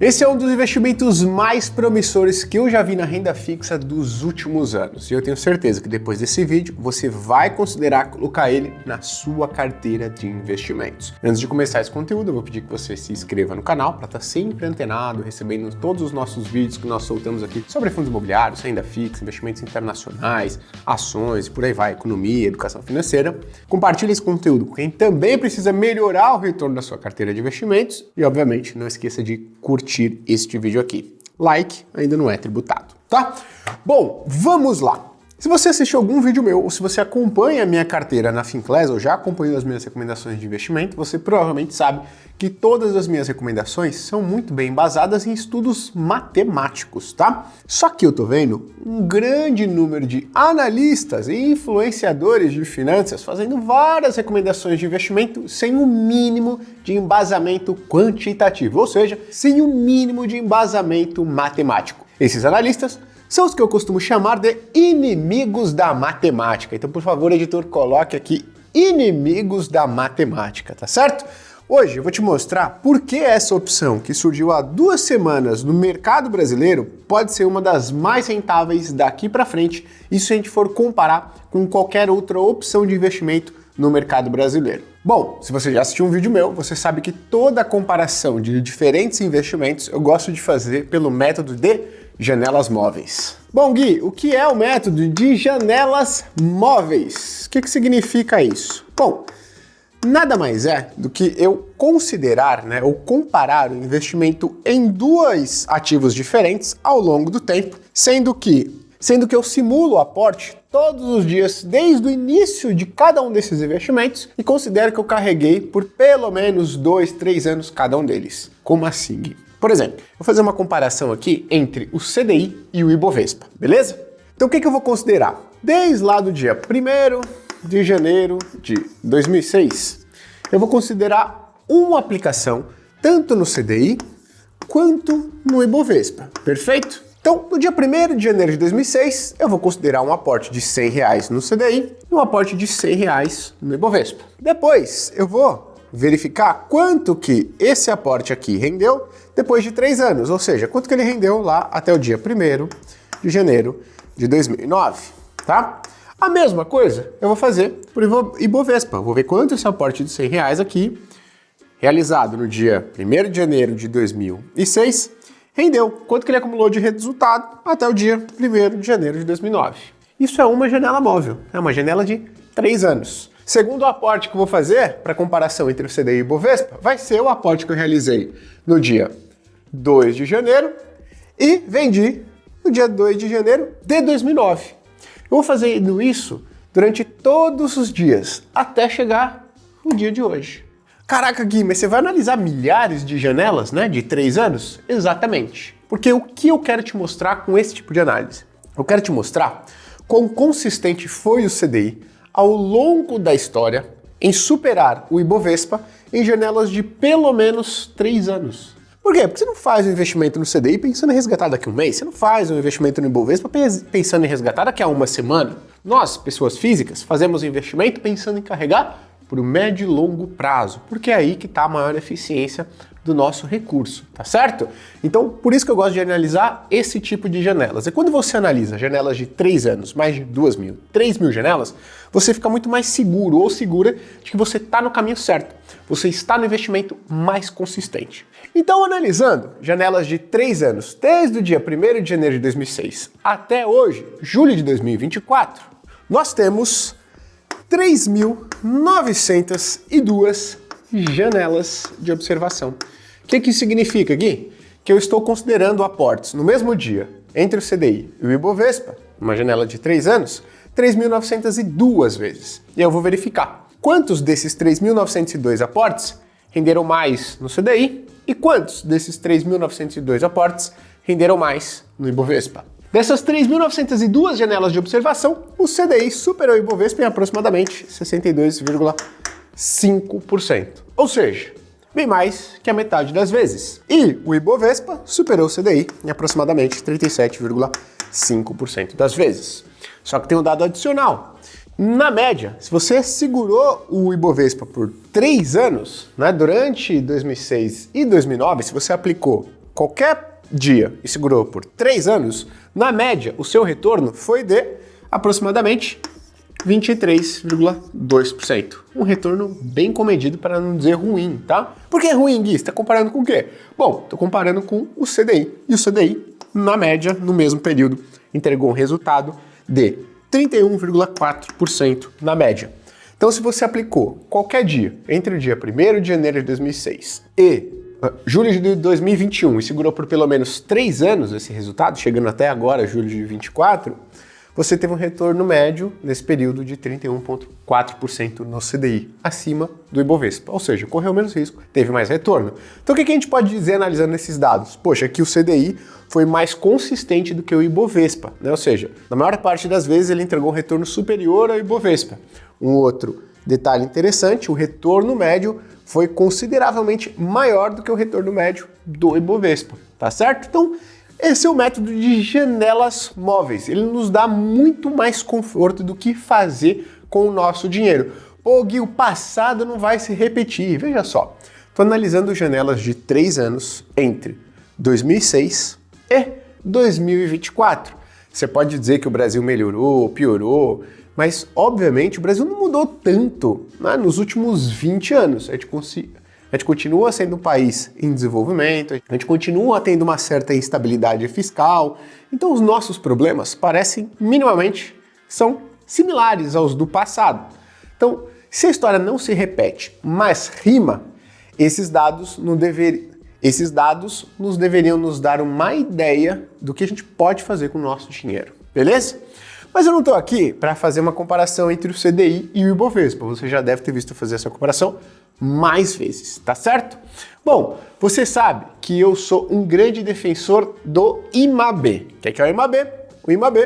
Esse é um dos investimentos mais promissores que eu já vi na renda fixa dos últimos anos. E eu tenho certeza que depois desse vídeo você vai considerar colocar ele na sua carteira de investimentos. Antes de começar esse conteúdo, eu vou pedir que você se inscreva no canal para estar sempre antenado, recebendo todos os nossos vídeos que nós soltamos aqui sobre fundos imobiliários, renda fixa, investimentos internacionais, ações e por aí vai, economia, educação financeira. Compartilhe esse conteúdo com quem também precisa melhorar o retorno da sua carteira de investimentos e, obviamente, não esqueça de curtir este vídeo aqui. Like ainda não é tributado, tá? Bom, vamos lá. Se você assistiu algum vídeo meu ou se você acompanha a minha carteira na Finclass ou já acompanhou as minhas recomendações de investimento, você provavelmente sabe que todas as minhas recomendações são muito bem embasadas em estudos matemáticos, tá? Só que eu tô vendo um grande número de analistas e influenciadores de finanças fazendo várias recomendações de investimento sem o mínimo de embasamento quantitativo, ou seja, sem o mínimo de embasamento matemático. Esses analistas são os que eu costumo chamar de inimigos da matemática. Então, por favor, editor, coloque aqui inimigos da matemática, tá certo? Hoje eu vou te mostrar por que essa opção, que surgiu há 2 semanas no mercado brasileiro, pode ser uma das mais rentáveis daqui para frente, isso se a gente for comparar com qualquer outra opção de investimento no mercado brasileiro. Bom, se você já assistiu um vídeo meu, você sabe que toda a comparação de diferentes investimentos eu gosto de fazer pelo método de janelas móveis. Bom, Gui, o que é o método de janelas móveis? O que significa isso? Bom, nada mais é do que eu considerar, ou comparar o investimento em 2 ativos diferentes ao longo do tempo, sendo que eu simulo o aporte todos os dias desde o início de cada um desses investimentos e considero que eu carreguei por pelo menos 2, 3 anos cada um deles. Como assim, Gui? Por exemplo, vou fazer uma comparação aqui entre o CDI e o Ibovespa, beleza? Então o que eu vou considerar? Desde lá do dia 1º de janeiro de 2006, eu vou considerar uma aplicação tanto no CDI quanto no Ibovespa, perfeito? Então, no dia 1º de janeiro de 2006, eu vou considerar um aporte de R$100 no CDI e um aporte de R$100 no Ibovespa. Depois, eu vou verificar quanto que esse aporte aqui rendeu depois de 3 anos, ou seja, quanto que ele rendeu lá até o dia 1º de janeiro de 2009, tá? A mesma coisa eu vou fazer por Ibovespa. Vou ver quanto esse aporte de R$100 aqui, realizado no dia 1º de janeiro de 2006, rendeu, quanto que ele acumulou de resultado até o dia 1º de janeiro de 2009. Isso é uma janela móvel, é uma janela de 3 anos. Segundo aporte que eu vou fazer para comparação entre o CDI e o Ibovespa, vai ser o aporte que eu realizei no dia 2 de janeiro e vendi no dia 2 de janeiro de 2009. Eu vou fazendo isso durante todos os dias, até chegar no dia de hoje. Caraca, Gui, mas você vai analisar milhares de janelas, de 3 anos? Exatamente. Porque o que eu quero te mostrar com esse tipo de análise? Eu quero te mostrar quão consistente foi o CDI ao longo da história em superar o Ibovespa em janelas de pelo menos 3 anos. Por quê? Porque você não faz um investimento no CDI pensando em resgatar daqui a um mês, você não faz um investimento no Ibovespa pensando em resgatar daqui a uma semana. Nós, pessoas físicas, fazemos investimento pensando em carregar por um médio e longo prazo, porque é aí que está a maior eficiência do nosso recurso, tá certo? Então, por isso que eu gosto de analisar esse tipo de janelas. E quando você analisa janelas de 3 anos, mais de 2.000, 3.000 janelas, você fica muito mais seguro ou segura de que você está no caminho certo. Você está no investimento mais consistente. Então, analisando janelas de 3 anos, desde o dia 1º de janeiro de 2006 até hoje, julho de 2024, nós temos 3.902 janelas de observação. O que isso significa, Gui? Que eu estou considerando aportes no mesmo dia entre o CDI e o Ibovespa, uma janela de 3 anos, 3.902 vezes. E eu vou verificar quantos desses 3.902 aportes renderam mais no CDI e quantos desses 3.902 aportes renderam mais no Ibovespa. Dessas 3.902 janelas de observação, o CDI superou o Ibovespa em aproximadamente 62,5%. Ou seja, bem mais que a metade das vezes. E o Ibovespa superou o CDI em aproximadamente 37,5% das vezes. Só que tem um dado adicional. Na média, se você segurou o Ibovespa por 3 anos, durante 2006 e 2009, se você aplicou qualquer dia e segurou por 3 anos, na média, o seu retorno foi de aproximadamente 23,2%. Um retorno bem comedido, para não dizer ruim, tá? Por que é ruim, Gui? Você está comparando com o quê? Bom, estou comparando com o CDI. E o CDI, na média, no mesmo período, entregou um resultado de 31,4% na média. Então, se você aplicou qualquer dia, entre o dia 1º de janeiro de 2006 e julho de 2021, e segurou por pelo menos 3 anos esse resultado, chegando até agora, julho de 2024, você teve um retorno médio nesse período de 31,4% no CDI, acima do Ibovespa. Ou seja, correu menos risco, teve mais retorno. Então o que a gente pode dizer analisando esses dados? Poxa, que o CDI foi mais consistente do que o Ibovespa, né? Ou seja, na maior parte das vezes ele entregou um retorno superior ao Ibovespa. Um outro detalhe interessante, o retorno médio foi consideravelmente maior do que o retorno médio do Ibovespa, tá certo? Então, esse é o método de janelas móveis. Ele nos dá muito mais conforto do que fazer com o nosso dinheiro. Pô, Gui, o passado não vai se repetir. Veja só, estou analisando janelas de 3 anos entre 2006 e 2024. Você pode dizer que o Brasil melhorou, piorou, mas obviamente o Brasil não mudou tanto, né, nos últimos 20 anos. A gente continua sendo um país em desenvolvimento, a gente continua tendo uma certa instabilidade fiscal, então os nossos problemas parecem minimamente são similares aos do passado. Então, se a história não se repete, mas rima, esses dados nos deveriam nos dar uma ideia do que a gente pode fazer com o nosso dinheiro, beleza? Mas eu não estou aqui para fazer uma comparação entre o CDI e o Ibovespa. Você já deve ter visto eu fazer essa comparação mais vezes, tá certo? Bom, você sabe que eu sou um grande defensor do IMAB. O que é o IMAB? O IMAB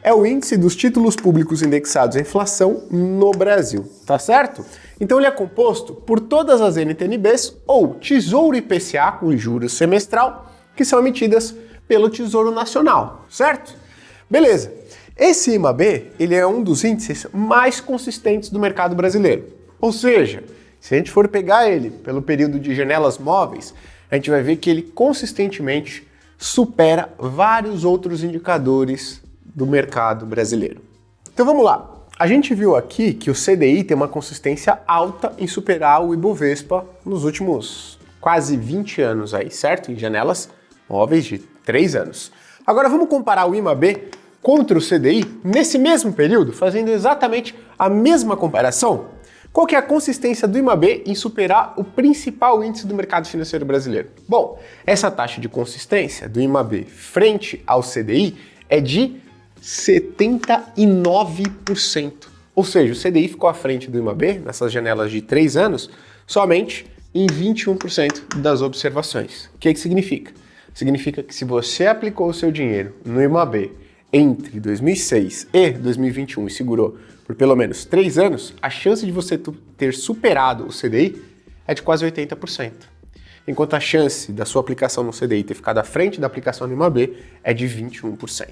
é o índice dos títulos públicos indexados à inflação no Brasil, tá certo? Então ele é composto por todas as NTNBs ou Tesouro IPCA com juros semestral que são emitidas pelo Tesouro Nacional, certo? Beleza. Esse IMAB, ele é um dos índices mais consistentes do mercado brasileiro. Ou seja, se a gente for pegar ele pelo período de janelas móveis, a gente vai ver que ele consistentemente supera vários outros indicadores do mercado brasileiro. Então vamos lá. A gente viu aqui que o CDI tem uma consistência alta em superar o Ibovespa nos últimos quase 20 anos aí, certo? Em janelas móveis de 3 anos. Agora vamos comparar o IMAB contra o CDI nesse mesmo período, fazendo exatamente a mesma comparação. Qual que é a consistência do IMAB em superar o principal índice do mercado financeiro brasileiro? Bom, essa taxa de consistência do IMAB frente ao CDI é de 79%. Ou seja, o CDI ficou à frente do IMAB, nessas janelas de 3 anos, somente em 21% das observações. O que significa? Significa que se você aplicou o seu dinheiro no IMAB entre 2006 e 2021 e segurou por pelo menos 3 anos, a chance de você ter superado o CDI é de quase 80%. Enquanto a chance da sua aplicação no CDI ter ficado à frente da aplicação no IMAB é de 21%.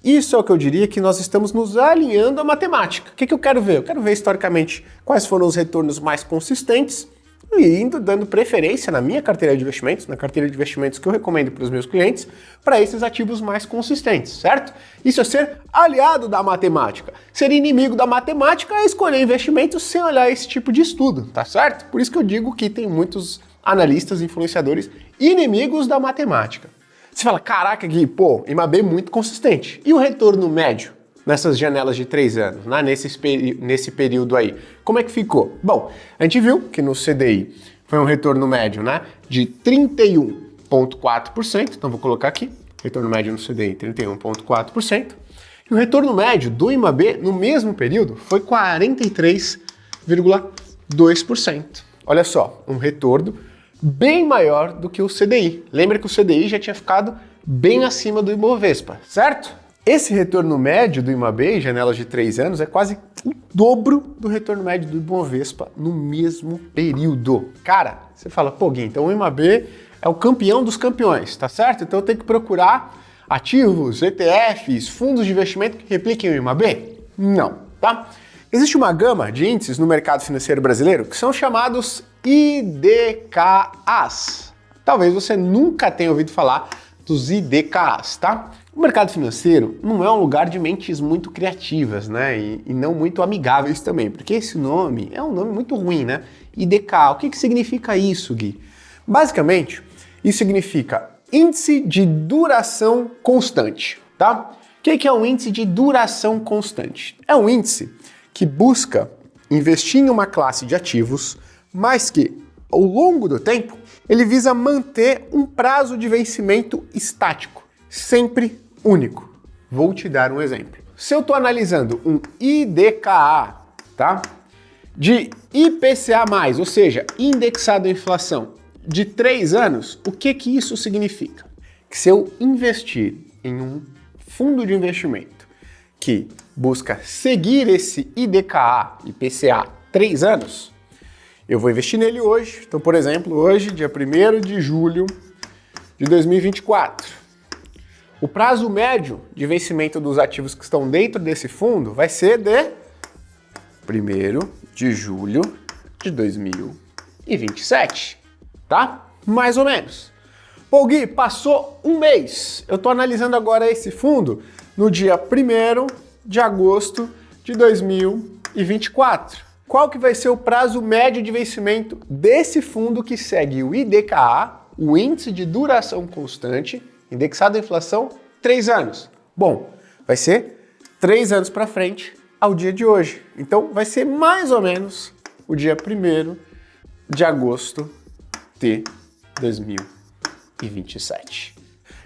Isso é o que eu diria que nós estamos nos alinhando à matemática. O que eu quero ver? Eu quero ver historicamente quais foram os retornos mais consistentes e indo dando preferência na minha carteira de investimentos, na carteira de investimentos que eu recomendo para os meus clientes, para esses ativos mais consistentes, certo? Isso é ser aliado da matemática. Ser inimigo da matemática é escolher investimentos sem olhar esse tipo de estudo, tá certo? Por isso que eu digo que tem muitos analistas, influenciadores inimigos da matemática. Você fala, caraca, Gui, pô, IMAB é muito consistente. E o retorno médio nessas janelas de 3 anos, né? nesse período aí? Como é que ficou? Bom, a gente viu que no CDI foi um retorno médio, né, de 31,4%. Então vou colocar aqui, retorno médio no CDI 31,4%. E o retorno médio do IMAB no mesmo período foi 43,2%. Olha só, um retorno bem maior do que o CDI. Lembra que o CDI já tinha ficado bem acima do Ibovespa, certo? Esse retorno médio do IMAB em janelas de 3 anos é quase o dobro do retorno médio do Ibovespa no mesmo período. Cara, você fala, pô, Gui, então o IMAB é o campeão dos campeões, tá certo? Então eu tenho que procurar ativos, ETFs, fundos de investimento que repliquem o IMAB? Não, tá? Existe uma gama de índices no mercado financeiro brasileiro que são chamados IDKAs. talvez você nunca tenha ouvido falar dos IDKAs, tá? O mercado financeiro não é um lugar de mentes muito criativas, né? E não muito amigáveis também, porque esse nome é um nome muito ruim, né? IDKA, o que significa isso, Gui? Basicamente, isso significa Índice de Duração Constante, tá? O que é um índice de duração constante? É um índice que busca investir em uma classe de ativos, mas que, ao longo do tempo, ele visa manter um prazo de vencimento estático, sempre único. Vou te dar um exemplo. Se eu estou analisando um IDKA, tá? De IPCA+, ou seja, indexado à inflação, de 3 anos, o que isso significa? Que se eu investir em um fundo de investimento que busca seguir esse IDKA, IPCA, 3 anos, eu vou investir nele hoje. Então, por exemplo, hoje, dia 1º de julho de 2024. O prazo médio de vencimento dos ativos que estão dentro desse fundo vai ser de 1º de julho de 2027, tá? Mais ou menos. Pô, Gui, passou um mês. Eu estou analisando agora esse fundo no dia 1º de agosto de 2024. Qual que vai ser o prazo médio de vencimento desse fundo que segue o IDKA, o Índice de Duração Constante, indexado à inflação, 3 anos? Bom, vai ser 3 anos para frente ao dia de hoje. Então, vai ser mais ou menos o dia 1º de agosto de 2027.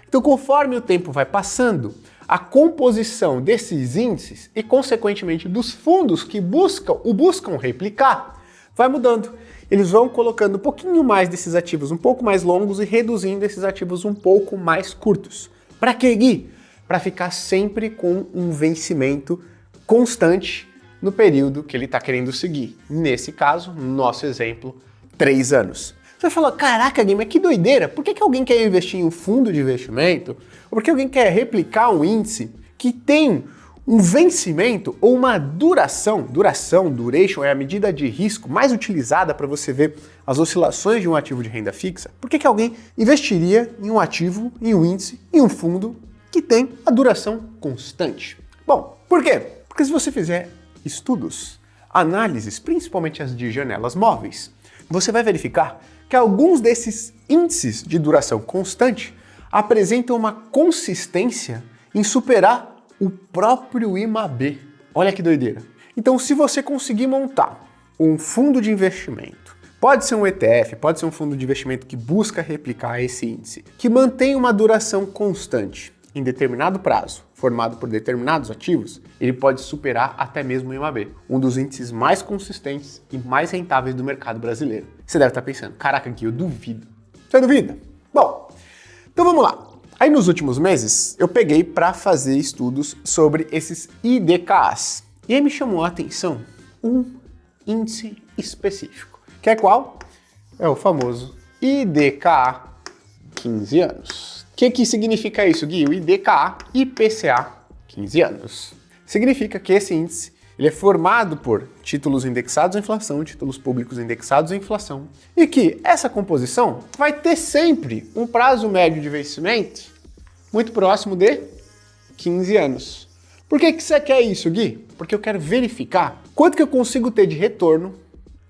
Então, conforme o tempo vai passando, a composição desses índices e, consequentemente, dos fundos que buscam replicar vai mudando. Eles vão colocando um pouquinho mais desses ativos um pouco mais longos e reduzindo esses ativos um pouco mais curtos. Para quê, Gui? Para ficar sempre com um vencimento constante no período que ele está querendo seguir. Nesse caso, no nosso exemplo, 3 anos. Você fala, caraca, Gui, mas que doideira, por que alguém quer investir em um fundo de investimento? Ou por que alguém quer replicar um índice que tem um vencimento ou uma duration é a medida de risco mais utilizada para você ver as oscilações de um ativo de renda fixa? Por que alguém investiria em um ativo, em um índice, em um fundo que tem a duração constante? Bom, por quê? Porque se você fizer estudos, análises, principalmente as de janelas móveis, você vai verificar que alguns desses índices de duração constante apresentam uma consistência em superar o próprio IMAB. Olha que doideira. Então, se você conseguir montar um fundo de investimento, pode ser um ETF, pode ser um fundo de investimento que busca replicar esse índice, que mantém uma duração constante em determinado prazo, formado por determinados ativos, ele pode superar até mesmo o IMAB, um dos índices mais consistentes e mais rentáveis do mercado brasileiro. Você deve estar pensando, caraca, Gui, eu duvido. Você duvida? Bom, então vamos lá. Aí nos últimos meses, eu peguei para fazer estudos sobre esses IDKAs. E aí me chamou a atenção um índice específico, que é qual? É o famoso IDKA 15 anos. O que significa isso, Gui? O IDKA, IPCA, 15 anos. Significa que esse índice ele é formado por títulos indexados à inflação, títulos públicos indexados à inflação, e que essa composição vai ter sempre um prazo médio de vencimento muito próximo de 15 anos. Por que você quer isso, Gui? Porque eu quero verificar quanto que eu consigo ter de retorno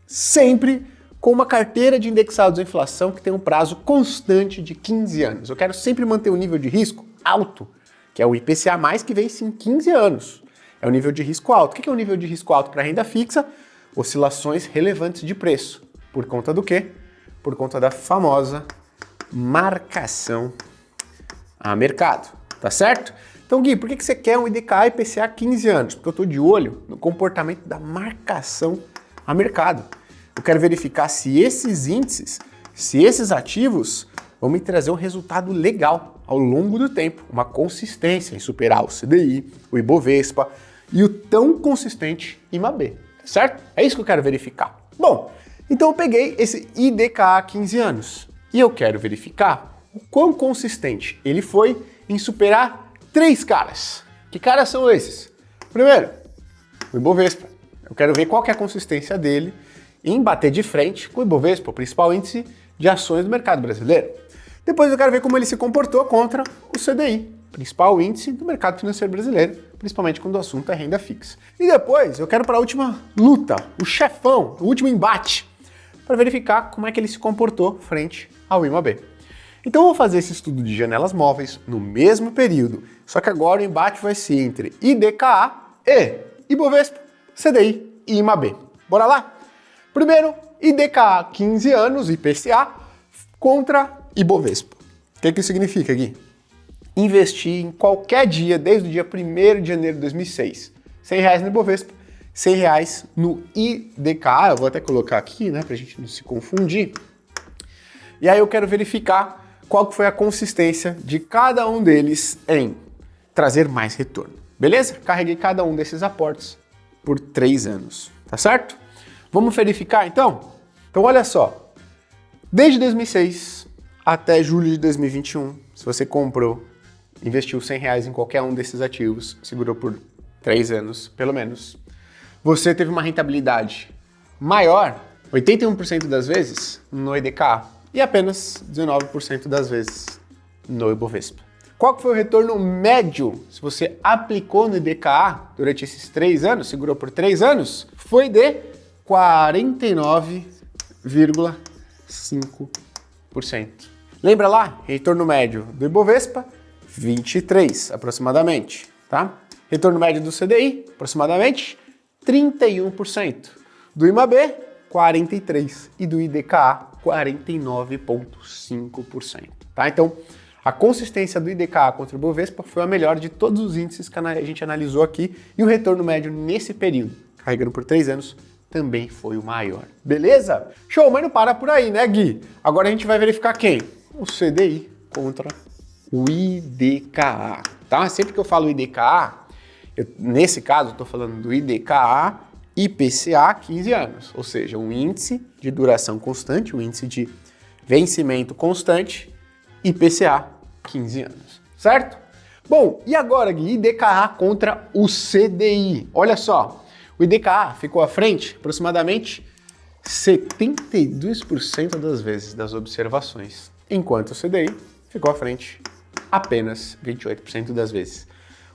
sempre com uma carteira de indexados à inflação que tem um prazo constante de 15 anos. Eu quero sempre manter um nível de risco alto, que é o IPCA+, que vence em 15 anos. É o nível de risco alto. O que é o nível de risco alto para renda fixa? Oscilações relevantes de preço. Por conta do quê? Por conta da famosa marcação a mercado. Tá certo? Então, Gui, por que você quer um IDKA IPCA 15 anos? Porque eu estou de olho no comportamento da marcação a mercado. Eu quero verificar se esses índices, se esses ativos vão me trazer um resultado legal ao longo do tempo, uma consistência em superar o CDI, o Ibovespa e o tão consistente IMAB, certo? É isso que eu quero verificar. Bom, então eu peguei esse IDKA 15 anos e eu quero verificar o quão consistente ele foi em superar 3 caras. Que caras são esses? Primeiro, o Ibovespa. Eu quero ver qual que é a consistência dele em bater de frente com o Ibovespa, o principal índice de ações do mercado brasileiro. Depois eu quero ver como ele se comportou contra o CDI, principal índice do mercado financeiro brasileiro, principalmente quando o assunto é renda fixa. E depois eu quero para a última luta, o chefão, o último embate, para verificar como é que ele se comportou frente ao IMAB. Então eu vou fazer esse estudo de janelas móveis no mesmo período, só que agora o embate vai ser entre IDKA e Ibovespa, CDI e IMAB. Bora lá? Primeiro, IDKA 15 anos, IPCA, contra Ibovespa. O que isso significa, Gui? Investir em qualquer dia, desde o dia 1º de janeiro de 2006, R$100 no Ibovespa, R$100 no IDKA, eu vou até colocar aqui, né, pra gente não se confundir. E aí eu quero verificar qual que foi a consistência de cada um deles em trazer mais retorno. Beleza? Carreguei cada um desses aportes por 3 anos, tá certo? Vamos verificar então? Então olha só, desde 2006 até julho de 2021, se você comprou, investiu R$100 em qualquer um desses ativos, segurou por 3 anos, pelo menos, você teve uma rentabilidade maior, 81% das vezes, no IDKA e apenas 19% das vezes no Ibovespa. Qual que foi o retorno médio, se você aplicou no IDKA durante esses 3 anos, segurou por 3 anos, foi de 49,5%. Lembra lá? Retorno médio do Ibovespa, 23 aproximadamente, tá? Retorno médio do CDI, aproximadamente 31%. Do IMAB, 43%. E do IDKA, 49,5%. Tá? Então, a consistência do IDKA contra o Ibovespa foi a melhor de todos os índices que a gente analisou aqui. E o retorno médio nesse período, carregando por 3 anos, também foi o maior. Beleza? Show, mas não para por aí, né, Gui? Agora a gente vai verificar quem? O CDI contra o IDKA, tá? Sempre que eu falo IDKA, nesse caso eu estou falando do IDKA IPCA 15 anos, ou seja, um índice de duração constante, um índice de vencimento constante, IPCA 15 anos, certo? Bom, e agora, Gui, IDKA contra o CDI. Olha só, o IDKA ficou à frente aproximadamente 72% das vezes das observações, enquanto o CDI ficou à frente apenas 28% das vezes.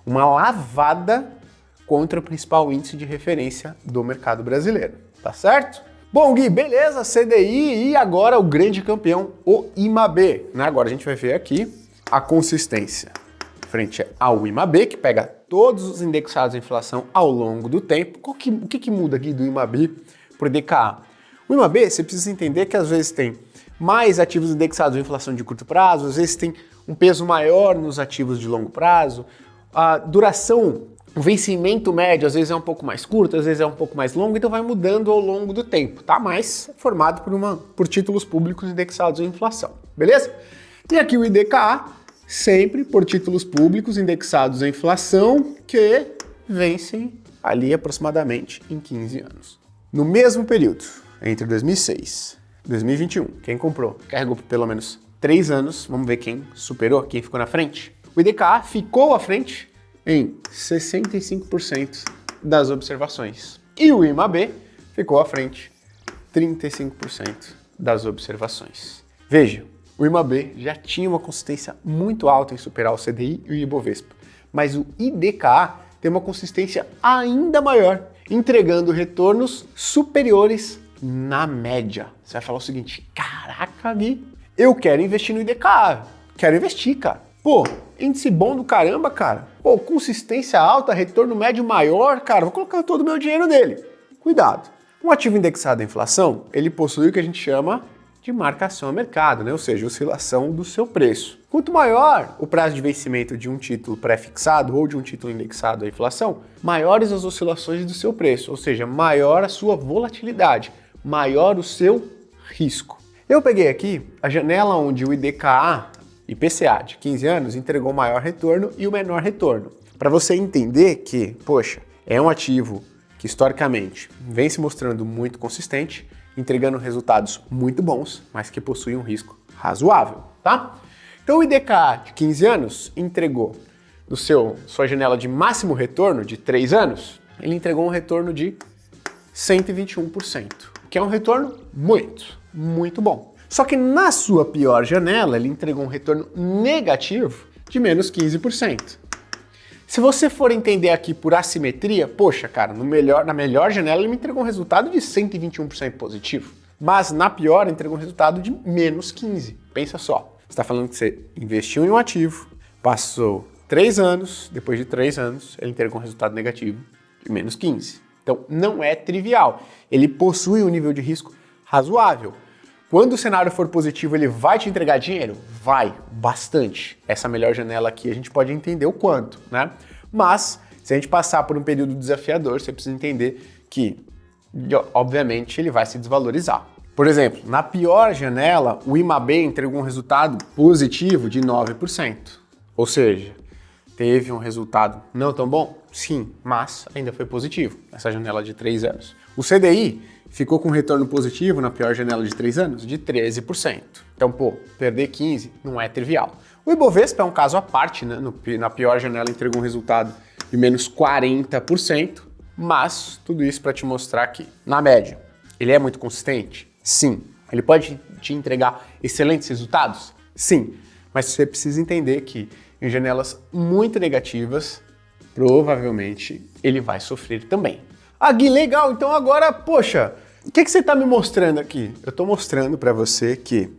Uma lavada contra o principal índice de referência do mercado brasileiro, tá certo? Bom, Gui, beleza, CDI e agora o grande campeão, o IMAB. Né? Agora a gente vai ver aqui a consistência frente ao IMAB, que pega todos os indexados à inflação ao longo do tempo. O que muda aqui do IMAB para o IDKA? O IMAB, você precisa entender que às vezes tem mais ativos indexados à inflação de curto prazo, às vezes tem um peso maior nos ativos de longo prazo, a duração, o vencimento médio às vezes é um pouco mais curto, às vezes é um pouco mais longo, então vai mudando ao longo do tempo, tá? Mas é formado por títulos públicos indexados à inflação, beleza? E aqui o IDKA, sempre por títulos públicos indexados à inflação que vencem ali aproximadamente em 15 anos. No mesmo período, entre 2006 e 2021, quem comprou carregou por pelo menos 3 anos, vamos ver quem superou, quem ficou na frente. O IDKA ficou à frente em 65% das observações. E o IMAB ficou à frente 35% das observações. Veja, o IMAB já tinha uma consistência muito alta em superar o CDI e o Ibovespa, mas o IDKA tem uma consistência ainda maior, entregando retornos superiores na média. Você vai falar o seguinte, caraca, Gui, eu quero investir no IDKA, quero investir, cara. Pô, índice bom do caramba, cara. Pô, consistência alta, retorno médio maior, cara. Vou colocar todo o meu dinheiro nele. Cuidado. Um ativo indexado à inflação, ele possui o que a gente chama de marcação a mercado, né? Ou seja, oscilação do seu preço. Quanto maior o prazo de vencimento de um título pré-fixado ou de um título indexado à inflação, maiores as oscilações do seu preço, ou seja, maior a sua volatilidade, maior o seu risco. Eu peguei aqui a janela onde o IDKA IPCA de 15 anos entregou o maior retorno e o menor retorno. Para você entender que, poxa, é um ativo que historicamente vem se mostrando muito consistente, entregando resultados muito bons, mas que possui um risco razoável, tá? Então o IDKA de 15 anos entregou no sua janela de máximo retorno de 3 anos, ele entregou um retorno de 121%, que é um retorno muito bom. Só que na sua pior janela, ele entregou um retorno negativo de menos 15%. Se você for entender aqui por assimetria, poxa, cara, na melhor janela ele me entregou um resultado de 121% positivo. Mas na pior entregou um resultado de menos 15%. Pensa só, você está falando que você investiu em um ativo, passou 3 anos, depois de 3 anos, ele entregou um resultado negativo de menos 15%. Então não é trivial, ele possui um nível de risco razoável. Quando o cenário for positivo, ele vai te entregar dinheiro? Vai, bastante. Essa melhor janela aqui a gente pode entender o quanto, né? Mas, se a gente passar por um período desafiador, você precisa entender que, obviamente, ele vai se desvalorizar. Por exemplo, na pior janela, o IMAB entregou um resultado positivo de 9%. Ou seja, teve um resultado não tão bom? Sim, mas ainda foi positivo, essa janela de 3 anos. O CDI ficou com um retorno positivo na pior janela de 3 anos de 13%. Então, perder 15% não é trivial. O Ibovespa é um caso à parte, né? Na pior janela entregou um resultado de menos 40%, mas tudo isso para te mostrar que, na média, ele é muito consistente? Sim. Ele pode te entregar excelentes resultados? Sim. Mas você precisa entender que em janelas muito negativas, provavelmente ele vai sofrer também. Ah, Gui, legal, então agora, poxa, o que você está me mostrando aqui? Eu estou mostrando para você que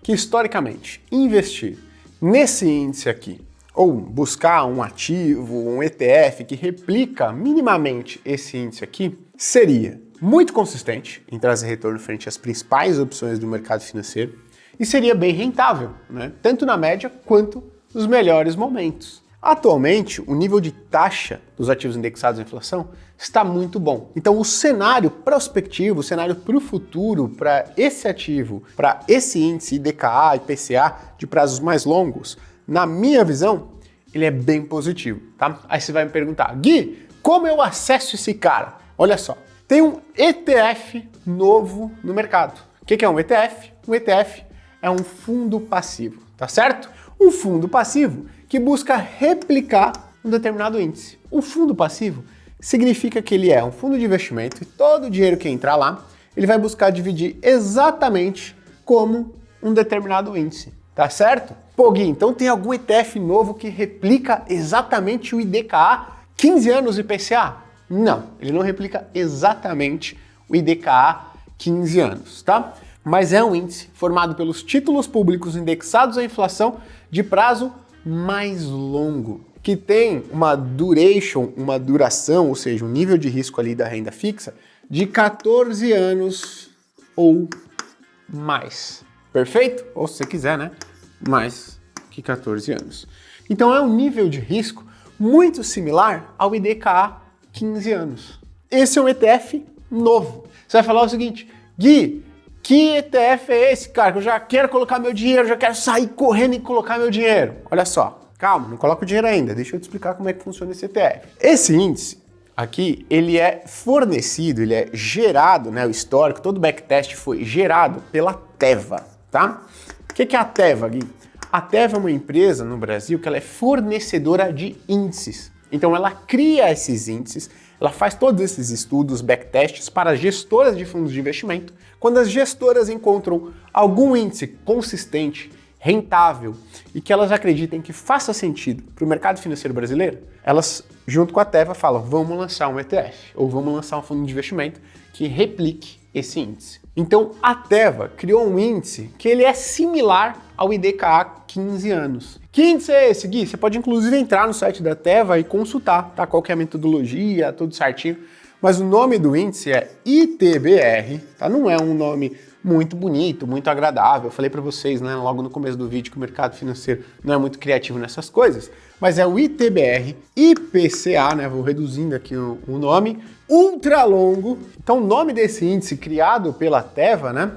historicamente, investir nesse índice aqui, ou buscar um ativo, um ETF que replica minimamente esse índice aqui, seria muito consistente em trazer retorno frente às principais opções do mercado financeiro e seria bem rentável, né? Tanto na média quanto nos melhores momentos. Atualmente, o nível de taxa dos ativos indexados à inflação está muito bom. Então, o cenário prospectivo, o cenário para o futuro, para esse ativo, para esse índice IDKA, IPCA de prazos mais longos, na minha visão, ele é bem positivo, tá? Aí você vai me perguntar, Gui, como eu acesso esse cara? Olha só, tem um ETF novo no mercado. O que é um ETF? Um ETF é um fundo passivo, tá certo? Um fundo passivo que busca replicar um determinado índice. O fundo passivo significa que ele é um fundo de investimento e todo o dinheiro que entrar lá, ele vai buscar dividir exatamente como um determinado índice, tá certo? Pô, Gui, então tem algum ETF novo que replica exatamente o IDKA 15 anos IPCA? Não, ele não replica exatamente o IDKA 15 anos, tá? Mas é um índice formado pelos títulos públicos indexados à inflação de prazo mais longo, que tem uma duração, ou seja, um nível de risco ali da renda fixa de 14 anos ou mais. Perfeito? Ou se você quiser, né? Mais que 14 anos. Então é um nível de risco muito similar ao IDKA 15 anos. Esse é um ETF novo. Você vai falar o seguinte, Gui, que ETF é esse, cara? Que eu já quero colocar meu dinheiro, já quero sair correndo e colocar meu dinheiro. Olha só, calma, não coloca o dinheiro ainda, deixa eu te explicar como é que funciona esse ETF. Esse índice aqui, ele é fornecido, ele é gerado, né, o histórico, todo o backtest foi gerado pela Teva, tá? O que é a Teva, Gui? A Teva é uma empresa no Brasil que ela é fornecedora de índices. Então ela cria esses índices, ela faz todos esses estudos, backtests para gestoras de fundos de investimento. Quando as gestoras encontram algum índice consistente, rentável e que elas acreditem que faça sentido para o mercado financeiro brasileiro, elas, junto com a Teva, falam, vamos lançar um ETF ou vamos lançar um fundo de investimento que replique esse índice. Então a Teva criou um índice que ele é similar ao IDKA 15 anos. Que índice é esse, Gui? Você pode inclusive entrar no site da Teva e consultar, tá? Qual que é a metodologia, tudo certinho. Mas o nome do índice é ITBR, tá? Não é um nome muito bonito, muito agradável. Eu falei para vocês, né, logo no começo do vídeo que o mercado financeiro não é muito criativo nessas coisas, mas é o ITBR IPCA, né? Vou reduzindo aqui o nome, ultra longo. Então o nome desse índice criado pela Teva, né,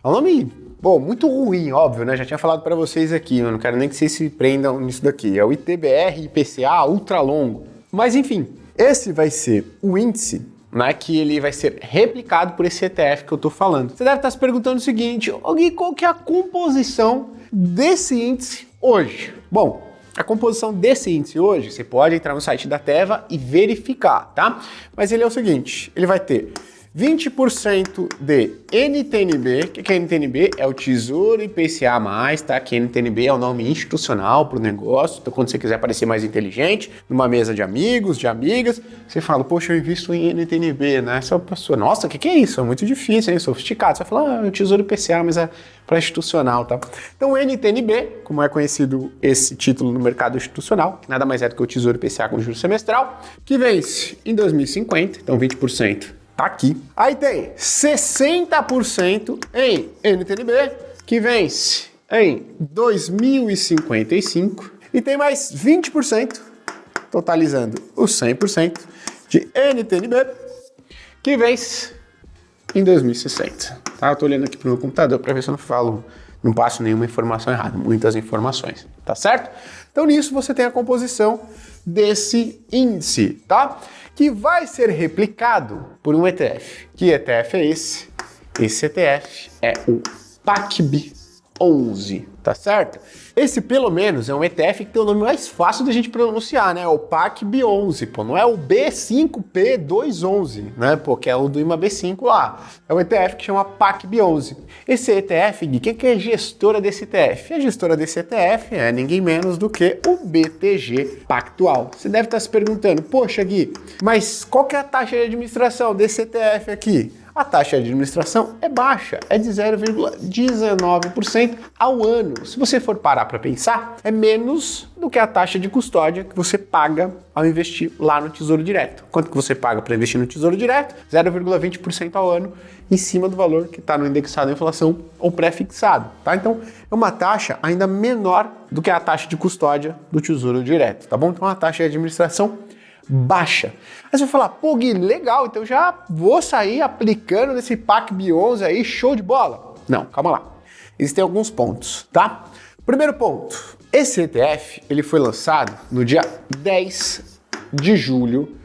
é um nome, bom, muito ruim, óbvio, né? Já tinha falado para vocês aqui, eu não quero nem que vocês se prendam nisso daqui. É o ITBR IPCA ultra longo. Mas enfim, esse vai ser o índice, né, que ele vai ser replicado por esse ETF que eu tô falando. Você deve estar se perguntando o seguinte, Gui, qual que é a composição desse índice hoje? Bom, a composição desse índice hoje, você pode entrar no site da Teva e verificar, tá? Mas ele é o seguinte, ele vai ter 20% de NTNB. O que é NTNB? É o Tesouro IPCA+, tá? Que NTNB é o nome institucional para o negócio. Então, quando você quiser parecer mais inteligente, numa mesa de amigos, de amigas, você fala, poxa, eu invisto em NTNB, né? Essa pessoa, nossa, o que é isso? É muito difícil, hein? Sofisticado. Você vai falar, o Tesouro IPCA, mas é para institucional, tá? Então, o NTNB, como é conhecido esse título no mercado institucional, que nada mais é do que o Tesouro IPCA com juros semestral, que vence em 2050, então 20%. Tá aqui. Aí tem 60% em NTNB, que vence em 2055. E tem mais 20%, totalizando os 100% de NTNB, que vence em 2060. Tá? Eu tô olhando aqui pro meu computador para ver se eu não passo nenhuma informação errada. Muitas informações, tá certo? Então nisso você tem a composição desse índice, tá? Que vai ser replicado por um ETF. Que ETF é esse? Esse ETF é o PACB11, tá certo? Esse, pelo menos, é um ETF que tem o nome mais fácil da gente pronunciar, né? O PACB11, pô, não é o B5P211, né? Pô, que é o do IMA B5 lá. É um ETF que chama PACB11. Esse ETF, Gui, quem que é gestora desse ETF? A gestora desse ETF é ninguém menos do que o BTG Pactual. Você deve estar se perguntando, poxa, Gui, mas qual que é a taxa de administração desse ETF aqui? A taxa de administração é baixa, é de 0,19% ao ano. Se você for parar para pensar, é menos do que a taxa de custódia que você paga ao investir lá no Tesouro Direto. Quanto que você paga para investir no Tesouro Direto? 0,20% ao ano, em cima do valor que está no indexado à inflação ou pré-fixado, tá? Então, é uma taxa ainda menor do que a taxa de custódia do Tesouro Direto, tá bom? Então, a taxa de administração baixa. Aí você vai falar, pô, Gui, legal, então já vou sair aplicando nesse PACB11 aí, show de bola. Não, calma lá. Existem alguns pontos, tá? Primeiro ponto, esse ETF, ele foi lançado no dia 10 de julho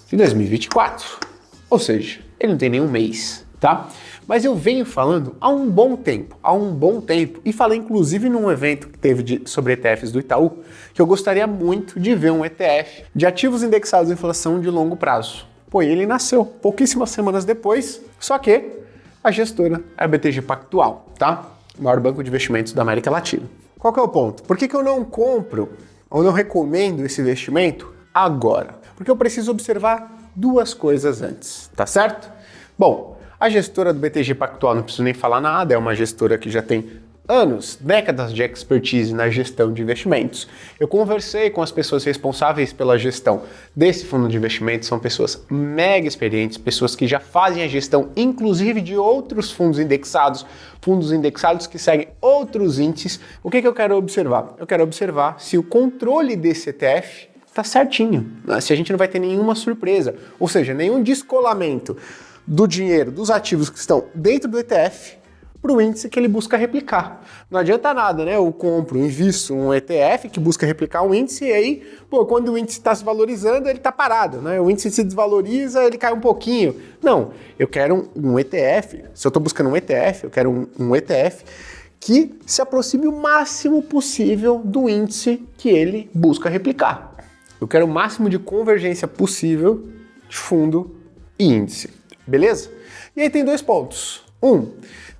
de 2024. Ou seja, ele não tem nenhum mês, tá? Mas eu venho falando há um bom tempo, e falei inclusive num evento que teve sobre ETFs do Itaú, que eu gostaria muito de ver um ETF de ativos indexados à inflação de longo prazo. Pô, ele nasceu pouquíssimas semanas depois, só que a gestora é a BTG Pactual, tá? O maior banco de investimentos da América Latina. Qual que é o ponto? Por que eu não compro ou não recomendo esse investimento agora? Porque eu preciso observar duas coisas antes, tá certo? Bom, a gestora do BTG Pactual, não preciso nem falar nada, é uma gestora que já tem anos, décadas de expertise na gestão de investimentos. Eu conversei com as pessoas responsáveis pela gestão desse fundo de investimentos, são pessoas mega experientes, pessoas que já fazem a gestão, inclusive de outros fundos indexados que seguem outros índices. O que eu quero observar? Eu quero observar se o controle desse ETF está certinho, né? Se a gente não vai ter nenhuma surpresa, ou seja, nenhum descolamento do dinheiro, dos ativos que estão dentro do ETF para o índice que ele busca replicar. Não adianta nada, né? Eu compro, invisto um ETF que busca replicar um índice e aí, pô, quando o índice está se valorizando, ele está parado, né? O índice se desvaloriza, ele cai um pouquinho. Não, eu quero um ETF, se eu estou buscando um ETF, eu quero um ETF que se aproxime o máximo possível do índice que ele busca replicar. Eu quero o máximo de convergência possível de fundo e índice. Beleza? E aí tem dois pontos. O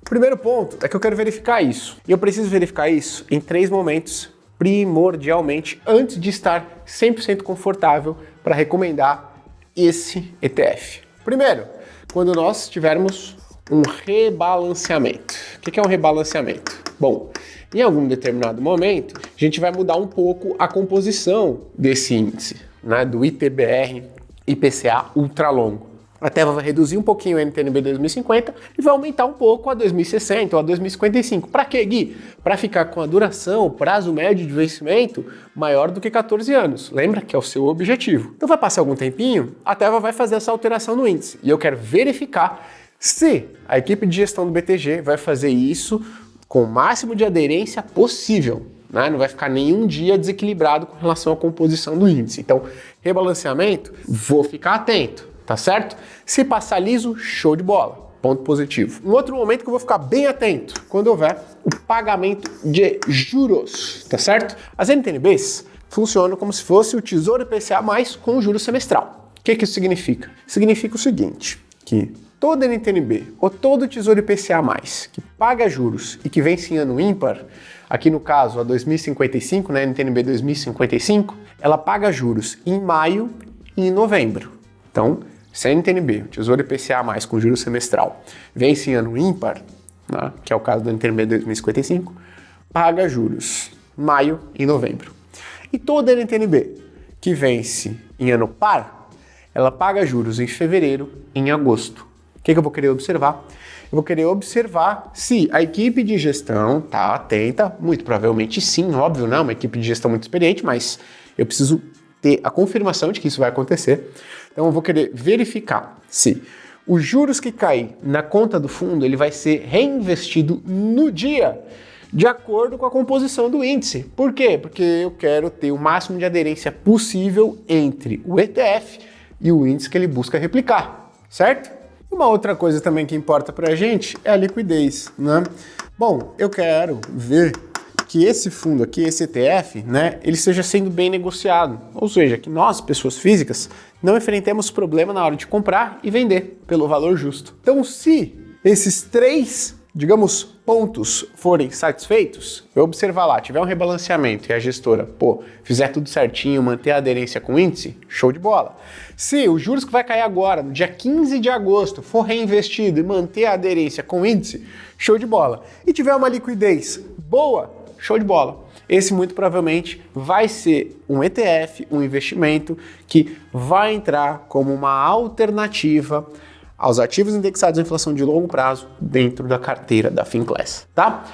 primeiro ponto é que eu quero verificar isso. E eu preciso verificar isso em 3 momentos, primordialmente, antes de estar 100% confortável para recomendar esse ETF. Primeiro, quando nós tivermos um rebalanceamento. O que é um rebalanceamento? Bom, em algum determinado momento, a gente vai mudar um pouco a composição desse índice, né, do ITBR IPCA ultralongo. Até vai reduzir um pouquinho o NTNB 2050 e vai aumentar um pouco a 2060 ou a 2055. Para quê, Gui? Para ficar com a duração, o prazo médio de vencimento maior do que 14 anos. Lembra que é o seu objetivo. Então vai passar algum tempinho, a Teva vai fazer essa alteração no índice. E eu quero verificar se a equipe de gestão do BTG vai fazer isso com o máximo de aderência possível. Né? Não vai ficar nenhum dia desequilibrado com relação à composição do índice. Então, rebalanceamento, vou ficar atento. Tá certo? Se passar liso, show de bola. Ponto positivo. Um outro momento que eu vou ficar bem atento, quando houver o pagamento de juros, tá certo? As NTNBs funcionam como se fosse o Tesouro IPCA mais com juros semestral. O que isso significa? Significa o seguinte, que toda NTN-B ou todo Tesouro IPCA+, que paga juros e que vence em ano ímpar, aqui no caso a 2055, né, NTN-B 2055, ela paga juros em maio e em novembro. Então, se a NTN-B, o Tesouro IPCA+, com juros semestral, vence em ano ímpar, né, que é o caso do NTN-B 2055, paga juros maio e novembro. E toda NTN-B que vence em ano par, ela paga juros em fevereiro e em agosto. O que eu vou querer observar? Eu vou querer observar se a equipe de gestão está atenta, muito provavelmente sim, óbvio, não, uma equipe de gestão muito experiente, mas eu preciso ter a confirmação de que isso vai acontecer. Então eu vou querer verificar se os juros que cair na conta do fundo, ele vai ser reinvestido no dia, de acordo com a composição do índice. Por quê? Porque eu quero ter o máximo de aderência possível entre o ETF e o índice que ele busca replicar, certo? Uma outra coisa também que importa pra gente é a liquidez, né? Bom, eu quero ver que esse fundo aqui, esse ETF, né, ele esteja sendo bem negociado. Ou seja, que nós, pessoas físicas, não enfrentemos problema na hora de comprar e vender pelo valor justo. Então, se esses três, digamos, pontos forem satisfeitos, eu observar lá, tiver um rebalanceamento e a gestora, fizer tudo certinho, manter a aderência com o índice, show de bola. Se os juros que vai cair agora, no dia 15 de agosto, for reinvestido e manter a aderência com o índice, show de bola. E tiver uma liquidez boa, show de bola. Esse muito provavelmente vai ser um ETF, um investimento que vai entrar como uma alternativa aos ativos indexados à inflação de longo prazo dentro da carteira da Finclass, tá?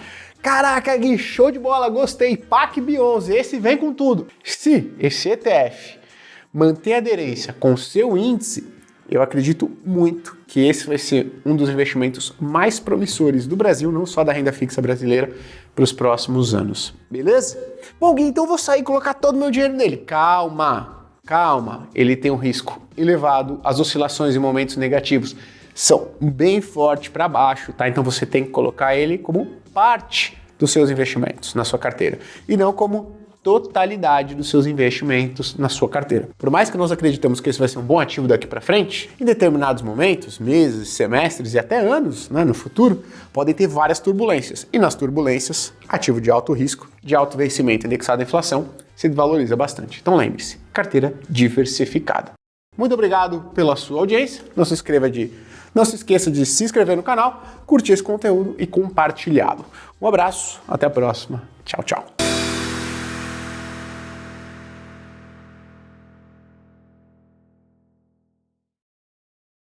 Caraca, Gui, show de bola, gostei, PAC B11, esse vem com tudo. Se esse ETF manter aderência com o seu índice, eu acredito muito que esse vai ser um dos investimentos mais promissores do Brasil, não só da renda fixa brasileira, para os próximos anos, beleza? Bom, Gui, então eu vou sair e colocar todo o meu dinheiro nele. Calma, ele tem um risco elevado, as oscilações em momentos negativos são bem fortes para baixo, tá? Então você tem que colocar ele como parte dos seus investimentos na sua carteira e não como totalidade dos seus investimentos na sua carteira. Por mais que nós acreditamos que esse vai ser um bom ativo daqui para frente, em determinados momentos, meses, semestres e até anos, né, no futuro, podem ter várias turbulências. E nas turbulências, ativo de alto risco, de alto vencimento indexado à inflação, se desvaloriza bastante. Então lembre-se, carteira diversificada. Muito obrigado pela sua audiência. Não se esqueça de se inscrever no canal, curtir esse conteúdo e compartilhá-lo. Um abraço, até a próxima. Tchau, tchau.